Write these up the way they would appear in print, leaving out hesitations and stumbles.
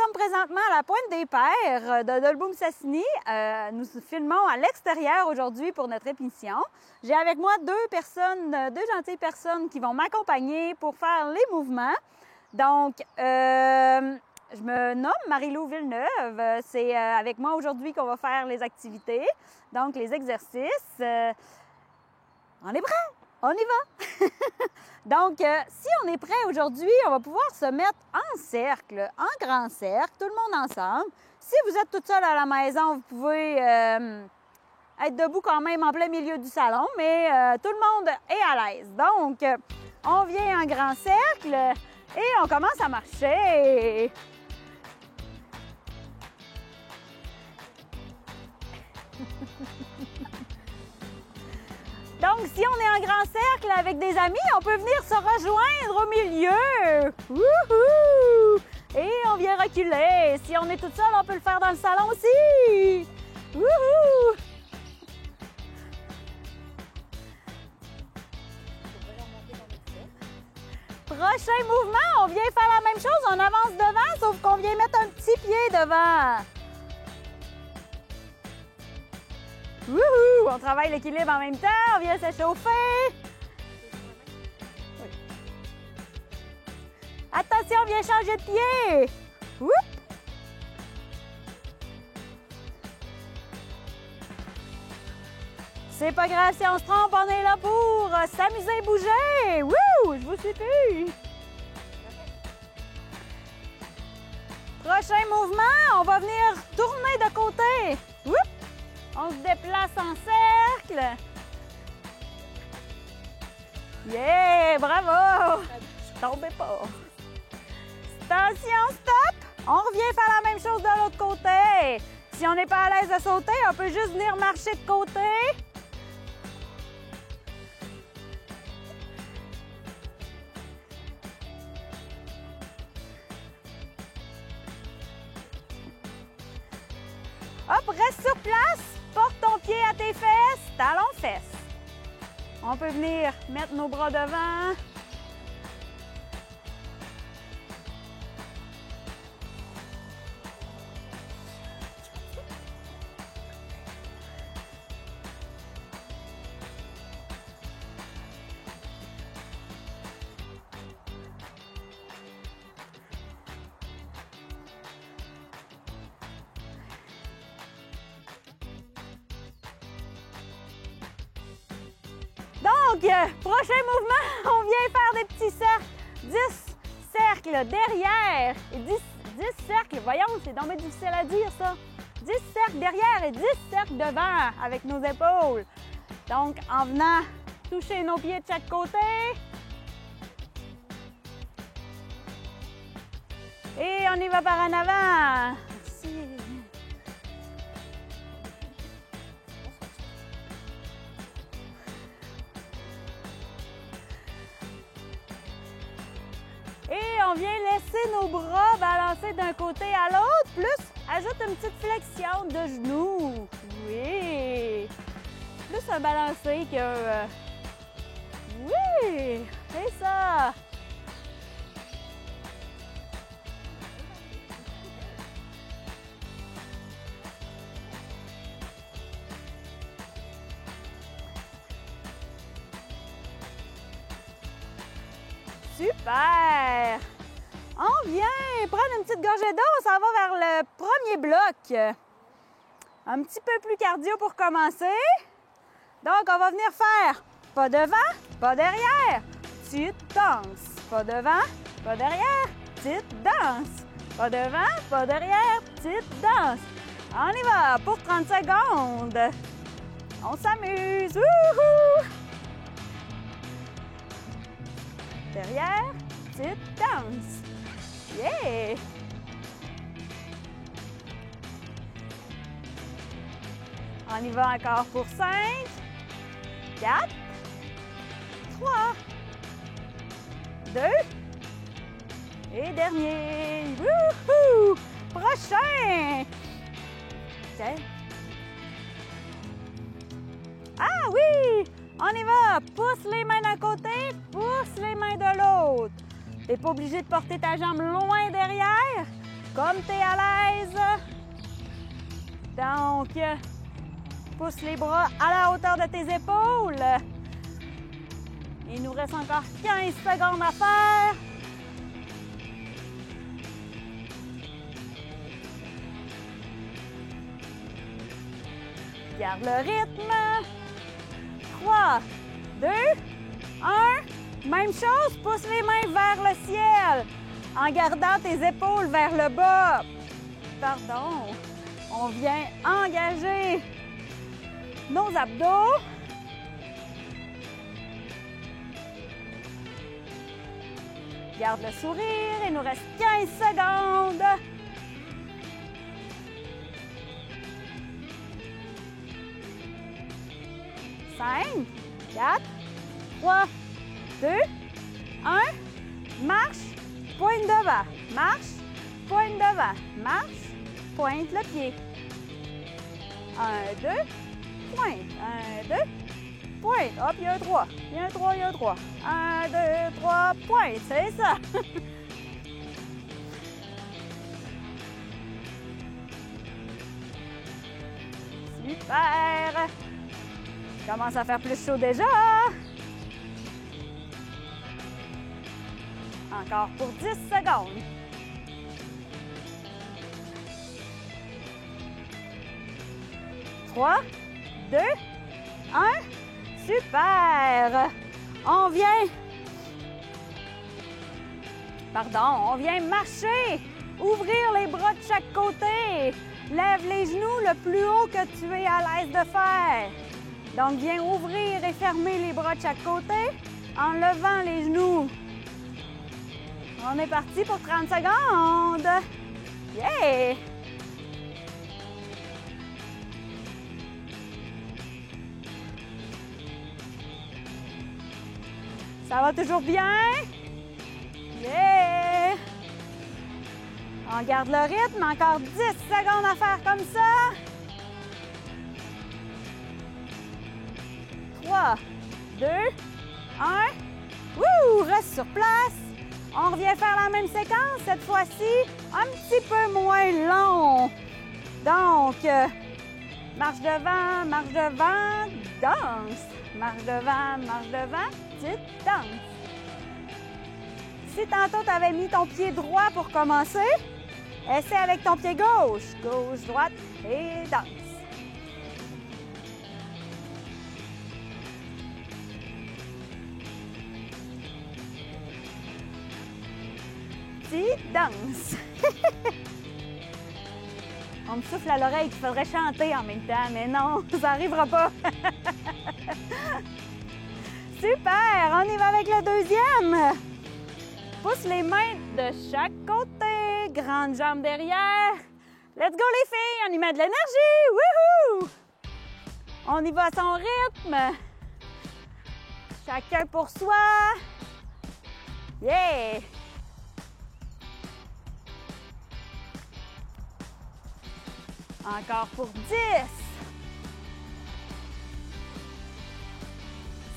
sommes présentement à la Pointe des Pères de Dolbeau-Mistassini. Nous filmons à l'extérieur aujourd'hui pour notre émission. J'ai avec moi deux gentilles personnes qui vont m'accompagner pour faire les mouvements. Donc, je me nomme Marie-Lou Villeneuve. C'est avec moi aujourd'hui qu'on va faire les activités, donc les exercices. On est prêt? On y va! Donc, si on est prêt aujourd'hui, on va pouvoir se mettre en cercle, en grand cercle, tout le monde ensemble. Si vous êtes toute seule à la maison, vous pouvez être debout quand même en plein milieu du salon, mais tout le monde est à l'aise. Donc, on vient en grand cercle et on commence à marcher. Donc, si on est en grand cercle avec des amis, on peut venir se rejoindre au milieu. Wouhou! Et on vient reculer. Si on est toute seule, on peut le faire dans le salon aussi. Wouhou! Prochain mouvement, on vient faire la même chose. On avance devant, sauf qu'on vient mettre un petit pied devant. Wouhou! On travaille l'équilibre en même temps, on vient s'échauffer. Oui. Attention, on vient changer de pied. Woup! C'est pas grave si on se trompe, on est là pour s'amuser et bouger. Wouh! Je vous suis plus. Prochain mouvement, on va venir tourner de côté. Woup! On se déplace en cercle. Yeah! Bravo! Tombez pas. Attention, stop! On revient faire la même chose de l'autre côté. Si on n'est pas à l'aise de sauter, on peut juste venir marcher de côté. Hop, reste sur place. Porte ton pied à tes fesses, talons-fesses. On peut venir mettre nos bras devant. Donc, prochain mouvement, on vient faire des petits cercles. 10 cercles derrière et 10 cercles. Voyons, c'est donc bien difficile à dire ça. 10 cercles derrière et 10 cercles devant avec nos épaules. Donc, en venant toucher nos pieds de chaque côté. Et on y va par en avant. Et on vient laisser nos bras balancer d'un côté à l'autre, plus ajoute une petite flexion de genoux. Oui! Plus un balancé que... Oui! C'est ça! Super! On vient prendre une petite gorgée d'eau, on s'en va vers le premier bloc. Un petit peu plus cardio pour commencer. Donc, on va venir faire pas devant, pas derrière. Petite danse. Pas devant, pas derrière. Petite danse. Pas devant, pas derrière. Petite danse. On y va pour 30 secondes. On s'amuse. Wouhou! Derrière, petite danse. Yeah! On y va encore pour 5, 4, 3, 2 et dernier. Wouhou! Prochain! Tiens. Ah oui! On y va! Pousse les mains d'un côté, pousse les mains de l'autre. Tu n'es pas obligé de porter ta jambe loin derrière. comme tu es à l'aise. Donc, pousse les bras à la hauteur de tes épaules. Il nous reste encore 15 secondes à faire. Garde le rythme. 3, 2, 1. Même chose, pousse les mains vers le ciel en gardant tes épaules vers le bas. Pardon. On vient engager nos abdos. Garde le sourire. Il nous reste 15 secondes. 5, 4, 3, 2, 1. Marche, pointe devant. Marche, pointe devant. Marche, pointe le pied. 1, 2, pointe. 1, 2, pointe. Hop, il y a un 3. Il y a un 3, il y a un 3. 1, 2, 3, pointe. C'est ça. Super. Commence à faire plus chaud déjà. Encore pour 10 secondes. 3, 2, 1. Super. On vient marcher. Ouvrir les bras de chaque côté. Lève les genoux le plus haut que tu es à l'aise de faire. Donc, viens ouvrir et fermer les bras de chaque côté en levant les genoux. On est parti pour 30 secondes. Yeah! Ça va toujours bien? Yeah! On garde le rythme. Encore 10 secondes à faire comme ça. 3, 2, 1. Wouh! Reste sur place. On revient faire la même séquence, cette fois-ci un petit peu moins long. Donc, marche devant, danse. Marche devant, petite danse. Si tantôt tu avais mis ton pied droit pour commencer, essaie avec ton pied gauche. Gauche, droite et danse. Petite danse. On me souffle à l'oreille qu'il faudrait chanter en même temps, mais non, ça n'arrivera pas. Super, on y va avec le deuxième. Pousse les mains de chaque côté, grande jambe derrière. Let's go les filles, on y met de l'énergie. Wouhou! On y va à son rythme. Chacun pour soi. Yeah! Encore pour 10.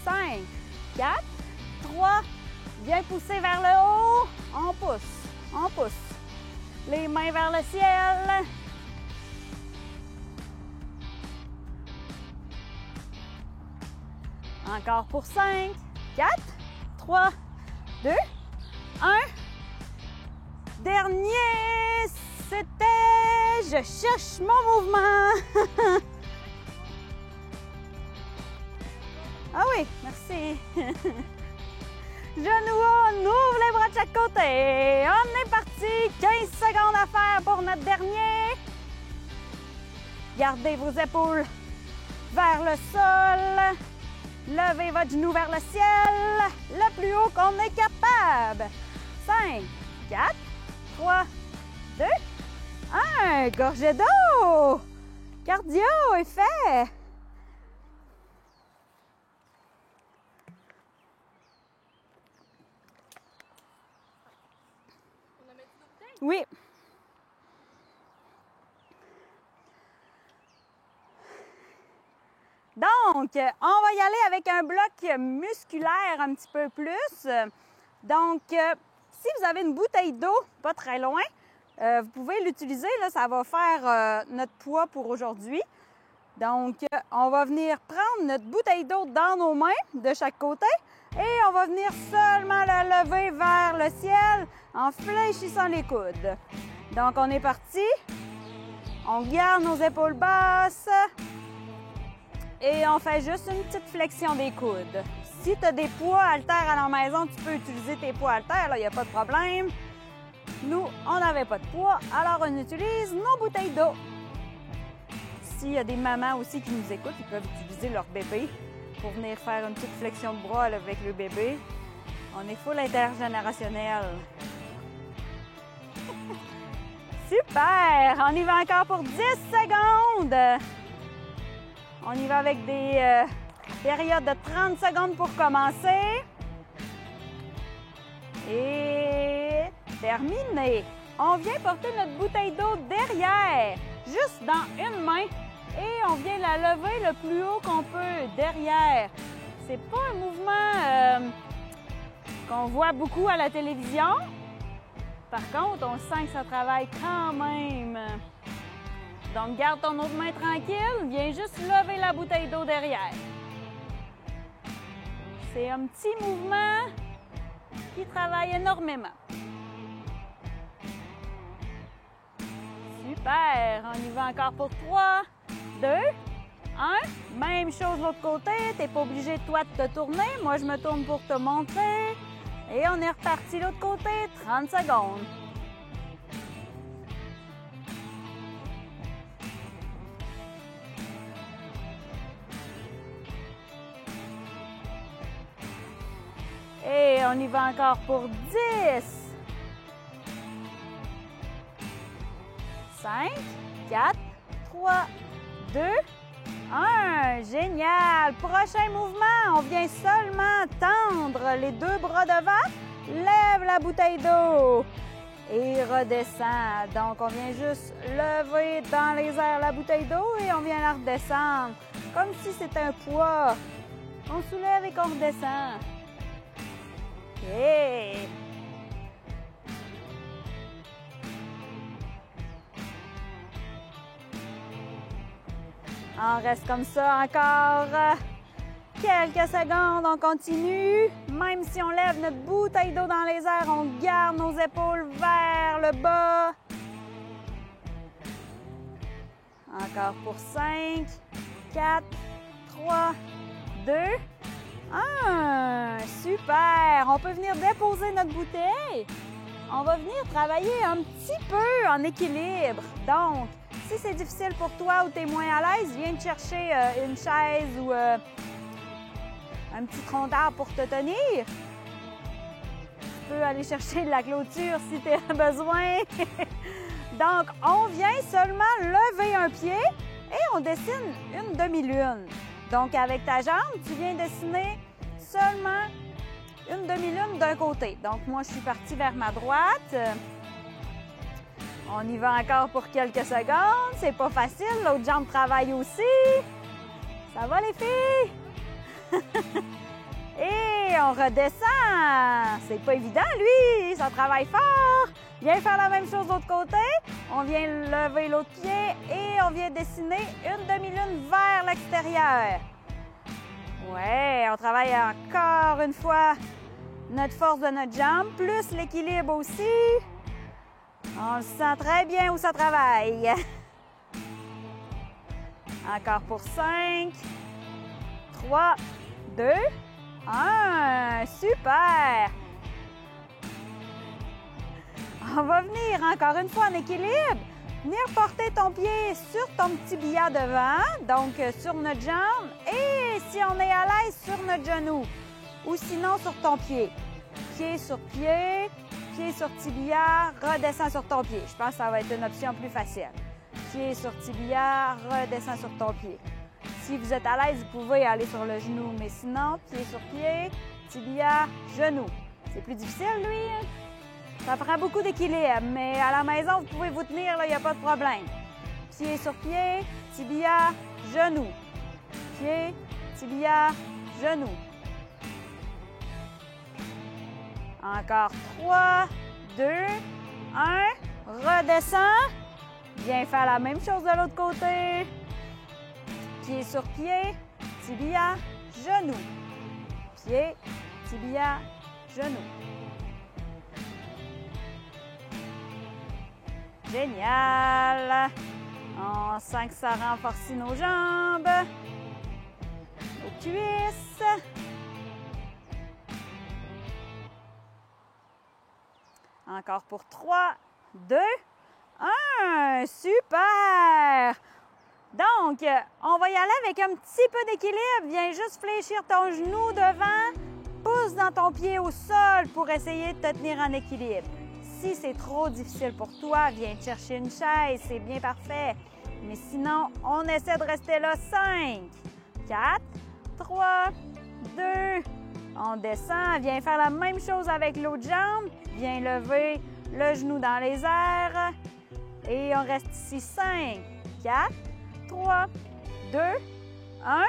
5, 4, 3. Viens pousser vers le haut. On pousse. Les mains vers le ciel. Encore pour 5, 4, 3, 2, 1. Dernier, c'était... Je cherche mon mouvement. Ah oui, merci. Genoux, on ouvre les bras de chaque côté. On est parti. 15 secondes à faire pour notre dernier. Gardez vos épaules vers le sol. Levez votre genou vers le ciel. Le plus haut qu'on est capable. 5, 4, 3, 2, 1. Gorgée d'eau. Cardio est fait. Oui. Donc, on va y aller avec un bloc musculaire un petit peu plus. Donc, si vous avez une bouteille d'eau, pas très loin, vous pouvez l'utiliser, là, ça va faire notre poids pour aujourd'hui. Donc, on va venir prendre notre bouteille d'eau dans nos mains de chaque côté et on va venir seulement la lever vers le ciel en fléchissant les coudes. Donc, on est parti. On garde nos épaules basses et on fait juste une petite flexion des coudes. Si tu as des poids haltères à la maison, tu peux utiliser tes poids haltères, il n'y a pas de problème. Nous, on n'avait pas de poids, alors on utilise nos bouteilles d'eau. S'il y a des mamans aussi qui nous écoutent, ils peuvent utiliser leur bébé pour venir faire une petite flexion de bras avec le bébé. On est full intergénérationnel. Super! On y va encore pour 10 secondes. On y va avec des périodes de 30 secondes pour commencer. Et terminé. On vient porter notre bouteille d'eau derrière, juste dans une main. Et on vient la lever le plus haut qu'on peut derrière. C'est pas un mouvement qu'on voit beaucoup à la télévision. Par contre, on sent que ça travaille quand même. Donc, garde ton autre main tranquille. Viens juste lever la bouteille d'eau derrière. C'est un petit mouvement qui travaille énormément. Super! On y va encore pour 3, 2, 1. Même chose de l'autre côté. Tu n'es pas obligé, toi, de te tourner. Moi, je me tourne pour te montrer. Et on est reparti de l'autre côté, 30 secondes. Et on y va encore pour 10. 5, 4, 3, 2, 1. Génial! Prochain mouvement, on vient seulement tendre les deux bras devant, lève la bouteille d'eau et redescend. Donc, on vient juste lever dans les airs la bouteille d'eau et on vient la redescendre, comme si c'était un poids. On soulève et qu'on redescend. OK! On reste comme ça encore quelques secondes. On continue. Même si on lève notre bouteille d'eau dans les airs, on garde nos épaules vers le bas. Encore pour 5, 4, 3, 2, 1. Super! On peut venir déposer notre bouteille. On va venir travailler un petit peu en équilibre. Donc, si c'est difficile pour toi ou tu es moins à l'aise, viens te chercher une chaise ou un petit tronc d'arbre pour te tenir. Tu peux aller chercher de la clôture si tu as besoin. Donc, on vient seulement lever un pied et on dessine une demi-lune. Donc, avec ta jambe, tu viens dessiner seulement une demi-lune d'un côté. Donc, moi, je suis partie vers ma droite. On y va encore pour quelques secondes. C'est pas facile. L'autre jambe travaille aussi. Ça va, les filles? Et on redescend. C'est pas évident, lui. Ça travaille fort. Viens faire la même chose de l'autre côté. On vient lever l'autre pied et on vient dessiner une demi-lune vers l'extérieur. Ouais, on travaille encore une fois notre force de notre jambe, plus l'équilibre aussi. On le sent très bien où ça travaille. Encore pour 5, 3, 2, 1. Super! On va venir encore une fois en équilibre. Venir porter ton pied sur ton petit billard devant, donc sur notre jambe, et si on est à l'aise, sur notre genou, ou sinon sur ton pied. Pied sur pied, pied sur tibia, redescends sur ton pied. Je pense que ça va être une option plus facile. Pied sur tibia, redescends sur ton pied. Si vous êtes à l'aise, vous pouvez aller sur le genou, mais sinon, pied sur pied, tibia, genou. C'est plus difficile, lui, hein? Ça prend beaucoup d'équilibre, mais à la maison, vous pouvez vous tenir, il n'y a pas de problème. Pied sur pied, tibia, genou. Pied, tibia, genou. Encore 3, 2, 1. redescends. Viens faire la même chose de l'autre côté. Pied sur pied, tibia, genou. Pied, tibia, genou. Génial! On sent que ça renforce nos jambes, nos cuisses. Encore pour 3, 2, 1. Super! Donc, on va y aller avec un petit peu d'équilibre. Viens juste fléchir ton genou devant. Pousse dans ton pied au sol pour essayer de te tenir en équilibre. Si c'est trop difficile pour toi, viens te chercher une chaise, c'est bien parfait. Mais sinon, on essaie de rester là. 5, 4, 3, 2. On descend, viens faire la même chose avec l'autre jambe. Viens lever le genou dans les airs. Et on reste ici. 5, 4, 3, 2, 1.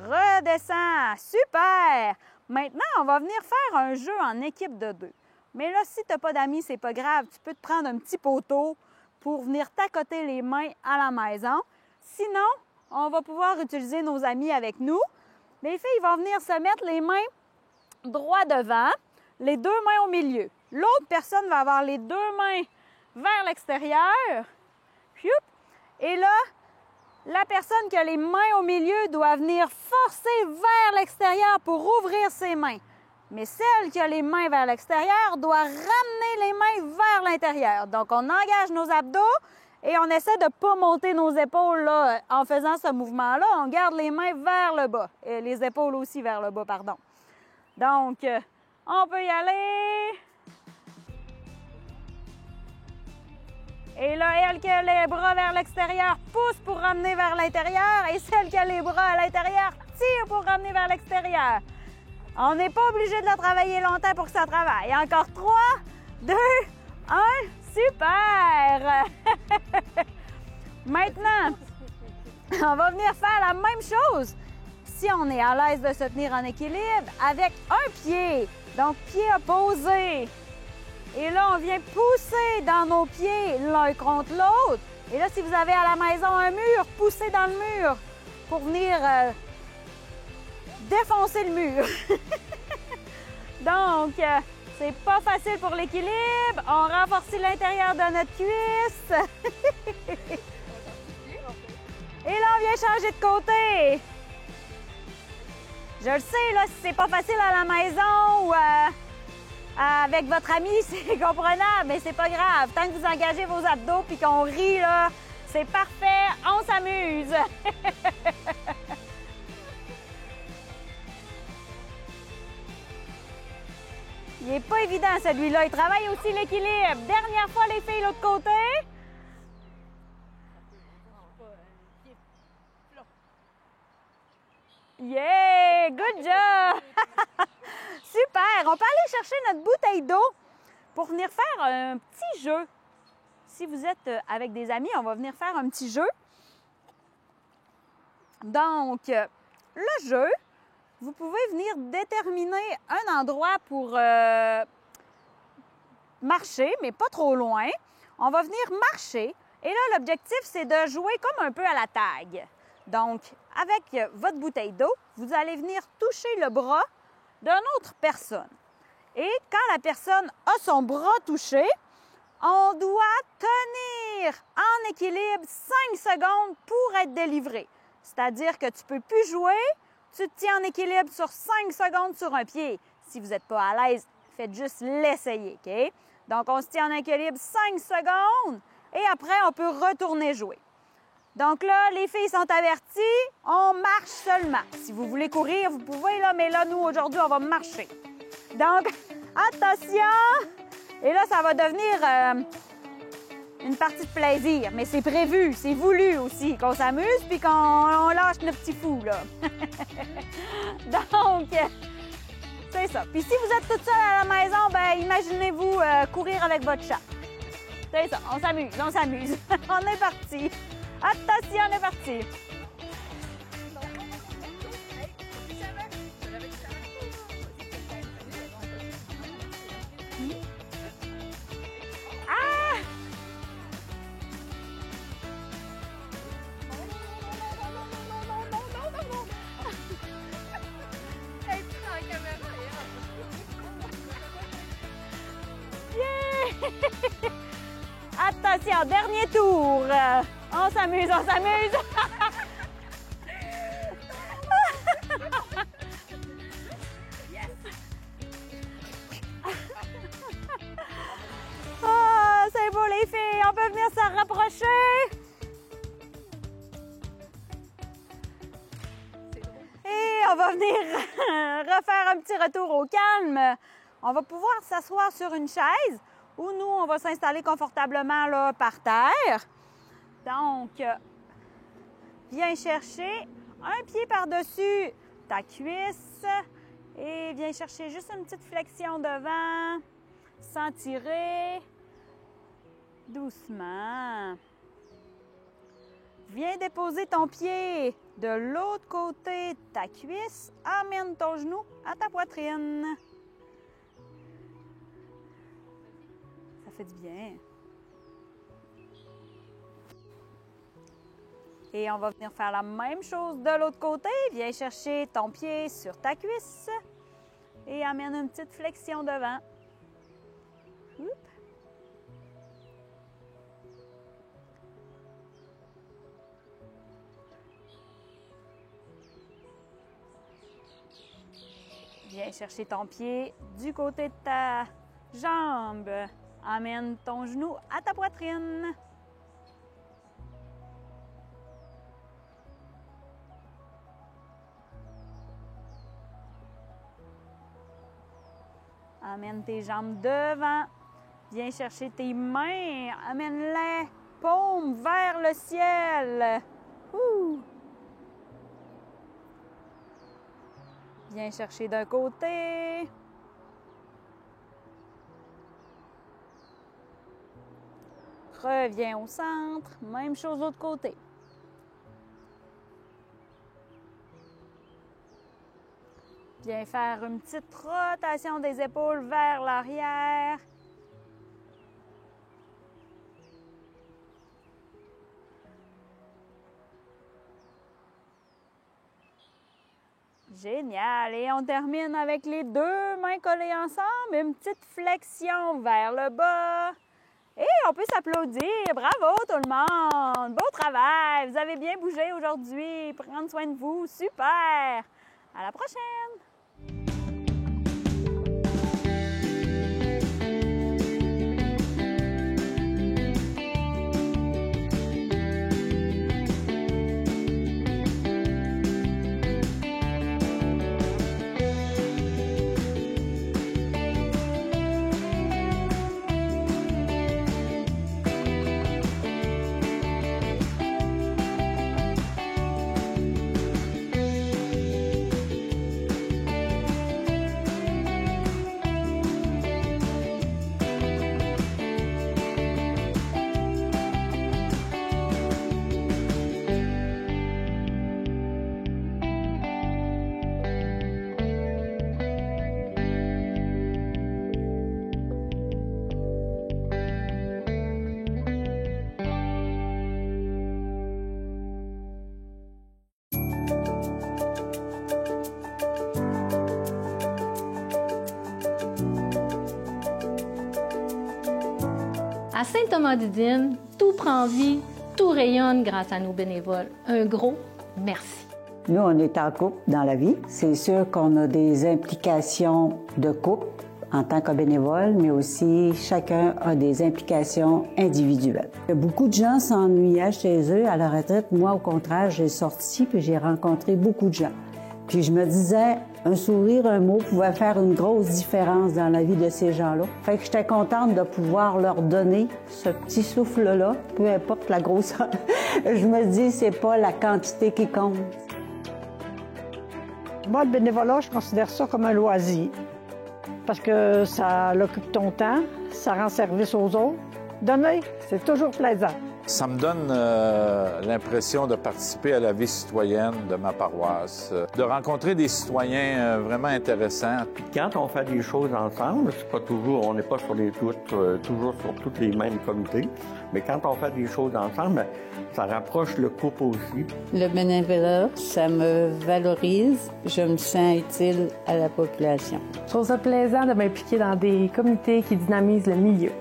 Redescends. Super! Maintenant, on va venir faire un jeu en équipe de 2. Mais là, si tu n'as pas d'amis, c'est pas grave. Tu peux te prendre un petit poteau pour venir t'accoter les mains à la maison. Sinon, on va pouvoir utiliser nos amis avec nous. Les filles vont venir se mettre les mains droit devant, les 2 mains au milieu. L'autre personne va avoir les 2 mains vers l'extérieur. Et là, la personne qui a les mains au milieu doit venir forcer vers l'extérieur pour ouvrir ses mains. Mais celle qui a les mains vers l'extérieur doit ramener les mains vers l'intérieur. Donc, on engage nos abdos et on essaie de ne pas monter nos épaules là, en faisant ce mouvement-là. On garde les mains vers le bas et les épaules aussi vers le bas, pardon. Donc, on peut y aller. Et là, elle qui a les bras vers l'extérieur pousse pour ramener vers l'intérieur et celle qui a les bras à l'intérieur tire pour ramener vers l'extérieur. On n'est pas obligé de la travailler longtemps pour que ça travaille. Encore 3, 2, 1. Super! Maintenant, on va venir faire la même chose. Si on est à l'aise de se tenir en équilibre avec un pied, donc pied opposé. Et là, on vient pousser dans nos pieds l'un contre l'autre. Et là, si vous avez à la maison un mur, poussez dans le mur pour venir défoncer le mur. Donc, c'est pas facile pour l'équilibre. On renforce l'intérieur de notre cuisse. Et là, on vient changer de côté. Je le sais, là, si c'est pas facile à la maison ou avec votre ami, c'est comprenable, mais c'est pas grave. Tant que vous engagez vos abdos puis qu'on rit, là, c'est parfait. On s'amuse. Il n'est pas évident, celui-là. Il travaille aussi l'équilibre. Dernière fois, les filles, l'autre côté. Yeah! Good job! Super! On peut aller chercher notre bouteille d'eau pour venir faire un petit jeu. Si vous êtes avec des amis, on va venir faire un petit jeu. Donc, le jeu, vous pouvez venir déterminer un endroit pour marcher, mais pas trop loin. On va venir marcher. Et là, l'objectif, c'est de jouer comme un peu à la tag. Donc, avec votre bouteille d'eau, vous allez venir toucher le bras d'une autre personne. Et quand la personne a son bras touché, on doit tenir en équilibre 5 secondes pour être délivré. C'est-à-dire que tu ne peux plus jouer, tu te tiens en équilibre sur 5 secondes sur un pied. Si vous n'êtes pas à l'aise, faites juste l'essayer, OK? Donc, on se tient en équilibre 5 secondes et après, on peut retourner jouer. Donc là, les filles sont averties, on marche seulement. Si vous voulez courir, vous pouvez, là, mais là, nous, aujourd'hui, on va marcher. Donc, attention! Et là, ça va devenir une partie de plaisir, mais c'est prévu, c'est voulu aussi, qu'on s'amuse puis qu'on lâche nos petits fous, là. Donc, c'est ça. Puis si vous êtes toute seule à la maison, ben imaginez-vous courir avec votre chat. C'est ça, on s'amuse, on s'amuse. On est parti. Attention, on est parti. Attention, dernier tour. On s'amuse, on s'amuse. Ah, c'est beau les filles, on peut venir se rapprocher. Et on va venir refaire un petit retour au calme. On va pouvoir s'asseoir sur une chaise ou nous, on va s'installer confortablement là, par terre. Donc, viens chercher un pied par-dessus ta cuisse et viens chercher juste une petite flexion devant, sans tirer, doucement. Viens déposer ton pied de l'autre côté de ta cuisse, amène ton genou à ta poitrine. Ça fait du bien. Et on va venir faire la même chose de l'autre côté. Viens chercher ton pied sur ta cuisse et amène une petite flexion devant. Oups. Viens chercher ton pied du côté de ta jambe. Amène ton genou à ta poitrine. Amène tes jambes devant. Viens chercher tes mains. Amène-les paumes vers le ciel. Ouh. Viens chercher d'un côté. Reviens au centre. Même chose de l'autre côté. Viens faire une petite rotation des épaules vers l'arrière. Génial! Et on termine avec les deux mains collées ensemble. Une petite flexion vers le bas. Et on peut s'applaudir. Bravo tout le monde! Beau travail! Vous avez bien bougé aujourd'hui. Prendre soin de vous. Super! À la prochaine! À Saint-Thomas-du-Dîne, tout prend vie, tout rayonne grâce à nos bénévoles. Un gros merci. Nous, on est en couple dans la vie. C'est sûr qu'on a des implications de couple en tant que bénévole, mais aussi chacun a des implications individuelles. Beaucoup de gens s'ennuyaient chez eux à la retraite. Moi, au contraire, j'ai sorti puis j'ai rencontré beaucoup de gens. Puis je me disais, un sourire, un mot pouvait faire une grosse différence dans la vie de ces gens-là. Fait que j'étais contente de pouvoir leur donner ce petit souffle-là, peu importe la grosseur. Je me dis, c'est pas la quantité qui compte. Moi, le bénévolat, je considère ça comme un loisir. Parce que ça occupe ton temps, ça rend service aux autres. Donner, c'est toujours plaisant. Ça me donne l'impression de participer à la vie citoyenne de ma paroisse, de rencontrer des citoyens vraiment intéressants. Puis quand on fait des choses ensemble, c'est pas toujours, on n'est pas sur les toujours sur tous les mêmes comités, mais quand on fait des choses ensemble, ça rapproche le couple aussi. Le bénévolat, ça me valorise, je me sens utile à la population. Je trouve ça plaisant de m'impliquer dans des comités qui dynamisent le milieu.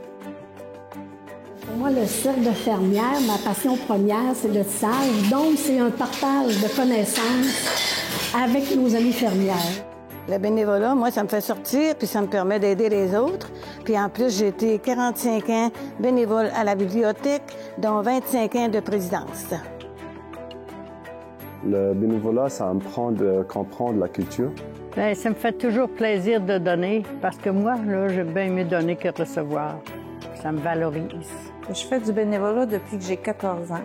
Moi, le cercle de fermière, ma passion première, c'est le tissage. Donc, c'est un partage de connaissances avec nos amis fermières. Le bénévolat, moi, ça me fait sortir, puis ça me permet d'aider les autres. Puis en plus, j'ai été 45 ans bénévole à la bibliothèque, dont 25 ans de présidence. Le bénévolat, ça me prend de comprendre la culture. Bien, ça me fait toujours plaisir de donner, parce que moi, là, j'aime bien mieux donner que recevoir. Ça me valorise. Je fais du bénévolat depuis que j'ai 14 ans.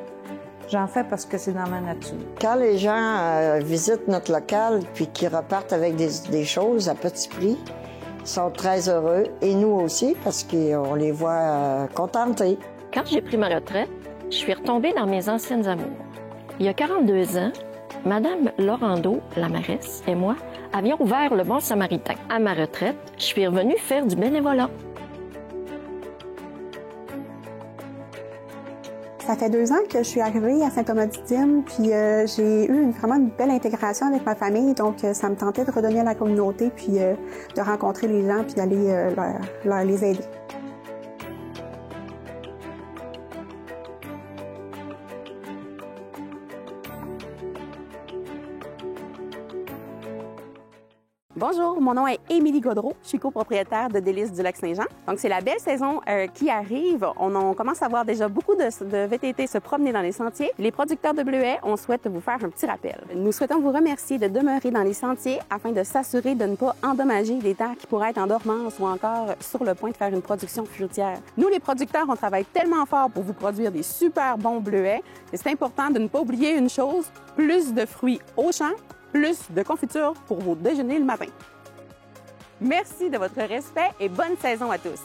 J'en fais parce que c'est dans ma nature. Quand les gens visitent notre local puis qu'ils repartent avec des choses à petit prix, ils sont très heureux. Et nous aussi, parce qu'on les voit contentés. Quand j'ai pris ma retraite, je suis retombée dans mes anciennes amours. Il y a 42 ans, Madame Laurando, la mairesse, et moi avions ouvert le Bon Samaritain. À ma retraite, je suis revenue faire du bénévolat. Ça fait 2 ans que je suis arrivée à Saint-Thomas-du-Dîme, puis j'ai eu vraiment une belle intégration avec ma famille, donc ça me tentait de redonner à la communauté, puis de rencontrer les gens, puis d'aller les aider. Bonjour, mon nom est Émilie Gaudreau. Je suis copropriétaire de Délices du Lac-Saint-Jean. Donc, c'est la belle saison qui arrive. On commence à voir déjà beaucoup de VTT se promener dans les sentiers. Les producteurs de bleuets, on souhaite vous faire un petit rappel. Nous souhaitons vous remercier de demeurer dans les sentiers afin de s'assurer de ne pas endommager des terres qui pourraient être en dormance ou encore sur le point de faire une production fruitière. Nous, les producteurs, on travaille tellement fort pour vous produire des super bons bleuets. Et c'est important de ne pas oublier une chose, plus de fruits au champ, plus de confiture pour vos déjeuners le matin. Merci de votre respect et bonne saison à tous!